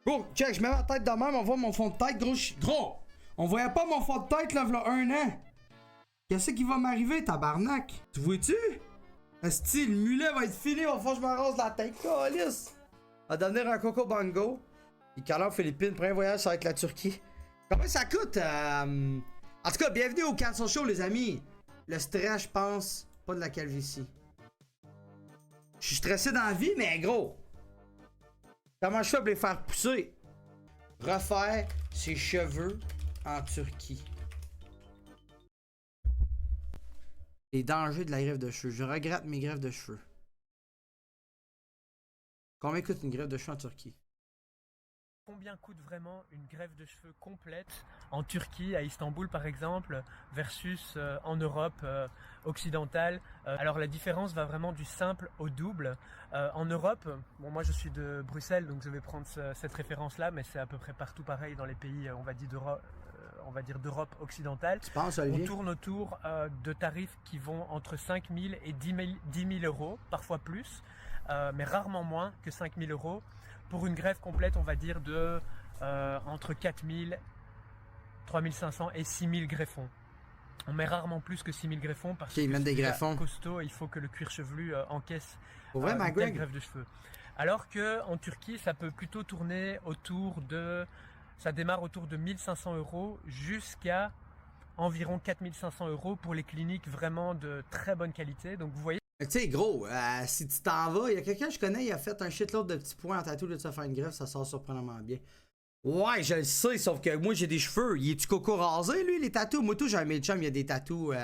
Gros, check, je mets ma tête de même, on voit mon fond de tête, gros. Gros! On voyait pas mon fond de tête, là, v'là un an. Qu'est-ce qui va m'arriver, tabarnak? Tu vois-tu? Esti, le mulet va être fini, va falloir que je me rase la tête. Calice! Va devenir un coco bongo. Et câlin aux Philippines, premier voyage, ça va être la Turquie. Combien ça coûte? En tout cas, bienvenue au Cancel Show, les amis. Le stress, je pense, pas de la calvitie. Je suis stressé dans la vie, mais gros. Comment je fais pour les faire pousser? Refaire ses cheveux en Turquie. Les dangers de la greffe de cheveux. Je regrette mes greffes de cheveux. Combien coûte une greffe de cheveux en Turquie? Combien coûte vraiment une greffe de cheveux complète en Turquie, à Istanbul par exemple, versus en Europe occidentale? Alors la différence va vraiment du simple au double. En Europe, bon, moi je suis de Bruxelles, donc je vais prendre cette référence-là, mais c'est à peu près partout pareil dans les pays, on va dire d'Europe occidentale. Tu penses, Olivier? On tourne autour de tarifs qui vont entre 5 000 et 10 000 euros, parfois plus, mais rarement moins que 5 000 euros. Pour une greffe complète, on va dire de entre 4 000, 3 500 et 6 000 greffons. On met rarement plus que 6 000 greffons parce que même des c'est greffons. Costaud, il faut que le cuir chevelu encaisse Pour vrai, une telle greffe de cheveux. Alors qu'en Turquie, ça peut plutôt tourner autour de... Ça démarre autour de 1 500 euros jusqu'à environ 4 500 euros pour les cliniques vraiment de très bonne qualité. Donc vous voyez... Tu sais, gros, si tu t'en vas, il y a quelqu'un que je connais, il a fait un shitload de petits points en tatou de se faire une greffe, ça sort surprenamment bien. Ouais, je le sais, sauf que moi j'ai des cheveux. Il est-tu coco rasé, lui, les tatous? Moi, tout, j'ai un de chum, il a des tatous.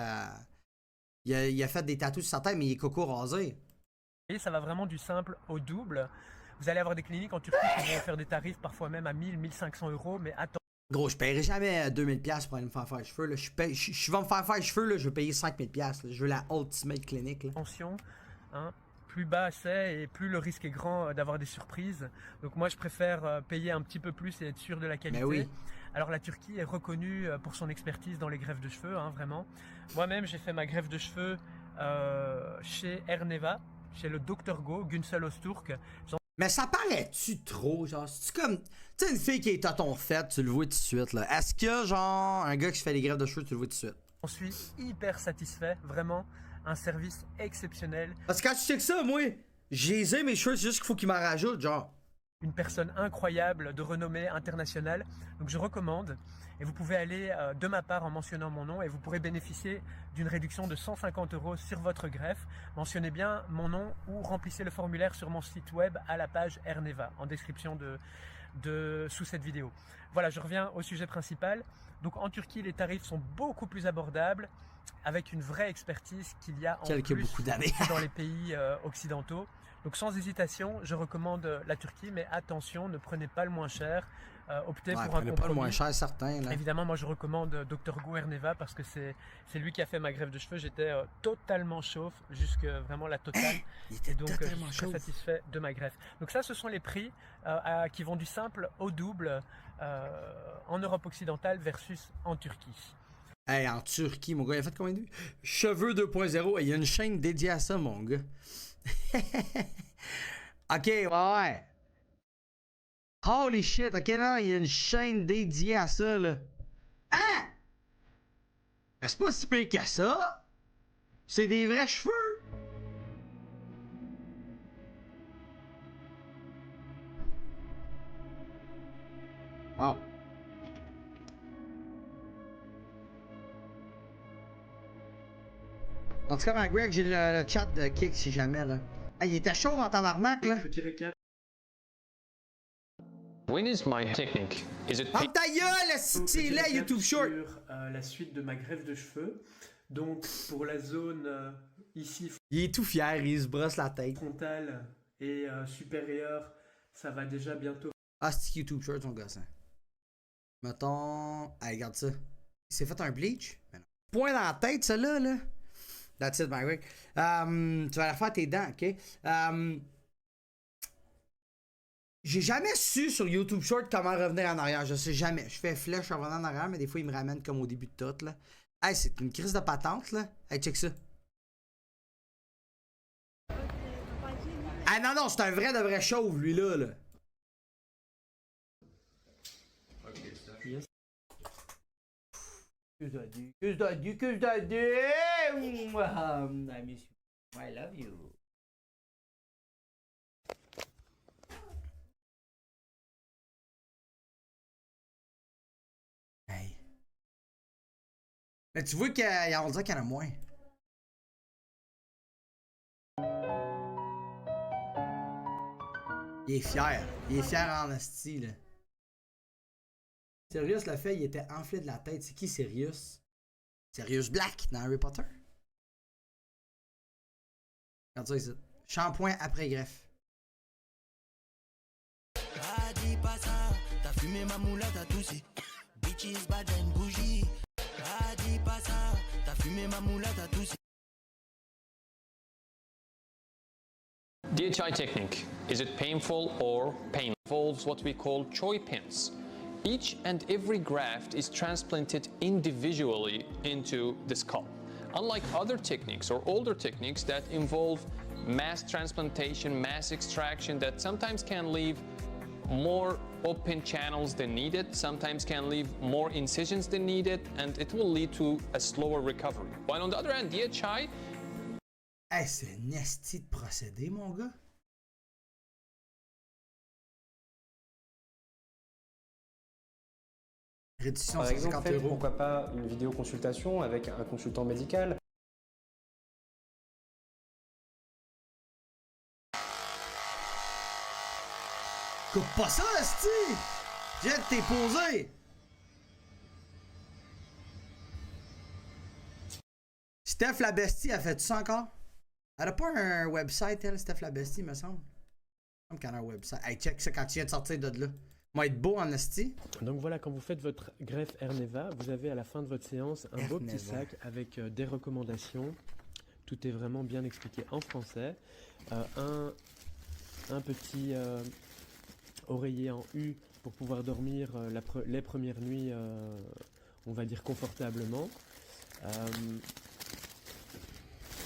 Il a fait des tatous sur sa tête, mais il est coco rasé. Et ça va vraiment du simple au double. Vous allez avoir des cliniques en Turquie qui vont faire des tarifs parfois même à 1000, 1500 euros, mais attends. Gros, je paierai jamais 2000$ pour aller me faire faire les cheveux. Là. Je vais me faire faire les cheveux, là, je vais payer 5000$. Là. Je veux la Ultimate Clinic. Là. Attention, hein, plus bas c'est et plus le risque est grand d'avoir des surprises. Donc moi je préfère payer un petit peu plus et être sûr de la qualité. Mais oui. Alors la Turquie est reconnue pour son expertise dans les greffes de cheveux, hein, vraiment. Moi-même j'ai fait ma greffe de cheveux chez Erneva, chez le Dr Go, Günsel Özturk. Mais ça paraît-tu trop, genre, c'est comme, tu sais, une fille qui est à ton fait, tu le vois tout de suite, là. Est-ce que, genre, un gars qui se fait les greffes de cheveux, tu le vois tout de suite? J'en suis hyper satisfait, vraiment, un service exceptionnel. Parce que quand tu sais que ça, moi, j'ai mes cheveux, c'est juste qu'il faut qu'ils m'en rajoutent, genre. Une personne incroyable, de renommée internationale, donc je recommande. Et vous pouvez aller de ma part en mentionnant mon nom et vous pourrez bénéficier d'une réduction de 150 € sur votre greffe. Mentionnez bien mon nom ou remplissez le formulaire sur mon site web à la page Erneva en description sous cette vidéo. Voilà, je reviens au sujet principal. Donc en Turquie, les tarifs sont beaucoup plus abordables avec une vraie expertise qu'il y a en plus beaucoup d'années. dans les pays occidentaux. Donc sans hésitation, je recommande la Turquie, mais attention, ne prenez pas le moins cher. Optez pour un compromis. Pas le moins cher, certain. Là. Évidemment, moi je recommande Dr Go Erneva parce que c'est lui qui a fait ma greffe de cheveux. J'étais totalement chauve, jusque vraiment la totale. Il était donc je totalement suis très satisfait de ma greffe. Donc ça, ce sont les prix qui vont du simple au double en Europe occidentale versus en Turquie. Hey, en Turquie, mon gars, il a fait combien de vues? Cheveux 2.0, il y a une chaîne dédiée à ça, mon gars. Ok, ouais. Holy shit, ok, non, il y a une chaîne dédiée à ça, là. Hein? C'est pas si pire que ça. C'est des vrais cheveux. Wow. En tout cas, ma Greg, j'ai le chat de Kick si jamais, là. Ah, il était chaud en tabarnak, là. Petit récap. When is my technique? Is it Oh ta gueule, c'est là, YouTube Short. Sur la suite de ma greffe de cheveux. Donc pour la zone ici Il est tout fier, il se brosse la tête. frontale et supérieure, ça va déjà bientôt. Ah, c'est YouTube Short, son gosse. Mettons. Ah, regarde ça. Il s'est fait un bleach? Mais non. Point dans la tête, ça là. That's it, my Greg. Tu vas la faire tes dents, ok? J'ai jamais su sur YouTube Short comment revenir en arrière. Je sais jamais. Je fais flèche en revenant en arrière, mais des fois, il me ramène comme au début de tout, là. Hey, c'est une crise de patente, là. Hey, check ça. Ah non, c'est un vrai de vrai chauve, lui, là. Yes. Que je dois dire? Que je dois dire? Que je dois dire? I miss you. I love you. Hey. Mais tu vois qu'on dirait qu'il y en a moins. Il est fier. Il est fier en esti, là. Sirius l'a fait, il était enflé de la tête. C'est qui Sirius? Sirius Black dans Harry Potter? Regarde ça ici. Shampoing après greffe. Ah, dis pas ça, t'as fumé ma moula, t'as toussé. Bitches, bad and bougie. Ah, dis pas ça, t'as fumé ma moula, t'as toussé. DHI technique. Is it painful or pain? Involves what we call choy pins. Each and every graft is transplanted individually into the skull. Unlike other techniques or older techniques that involve mass transplantation, mass extraction, that sometimes can leave more open channels than needed, sometimes can leave more incisions than needed, and it will lead to a slower recovery. While on the other hand, DHI. Hey, c'est un esti de procédé, mon gars. Réduction Par 150 exemple, faites euros. pourquoi pas une vidéoconsultation avec un consultant médical. Coupe pas ça, esti! Jette t'es posé! Steph la bestie, a fait ça encore? Elle a pas un website, elle, Steph la bestie, me semble. Comme qu'elle a un website. Hey, check ça quand tu viens de sortir de là. Moi, être beau en esti. Donc voilà, quand vous faites votre greffe Erneva, vous avez à la fin de votre séance un beau petit Erneva. sac avec des recommandations. Tout est vraiment bien expliqué en français. Un petit oreiller en U pour pouvoir dormir les premières nuits, on va dire confortablement.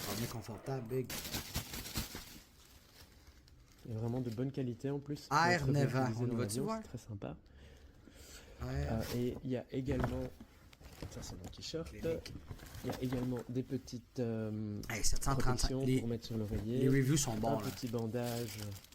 On est confortable, big. Et vraiment de bonne qualité en plus. Erneva, on y va tu voir? C'est très sympa. Ouais. Et il y a également, ça c'est mon t-shirt, Clinique. il y a également des petites Hey, 735. protections pour mettre sur Les l'oreiller, reviews sont bons, un là. petit bandage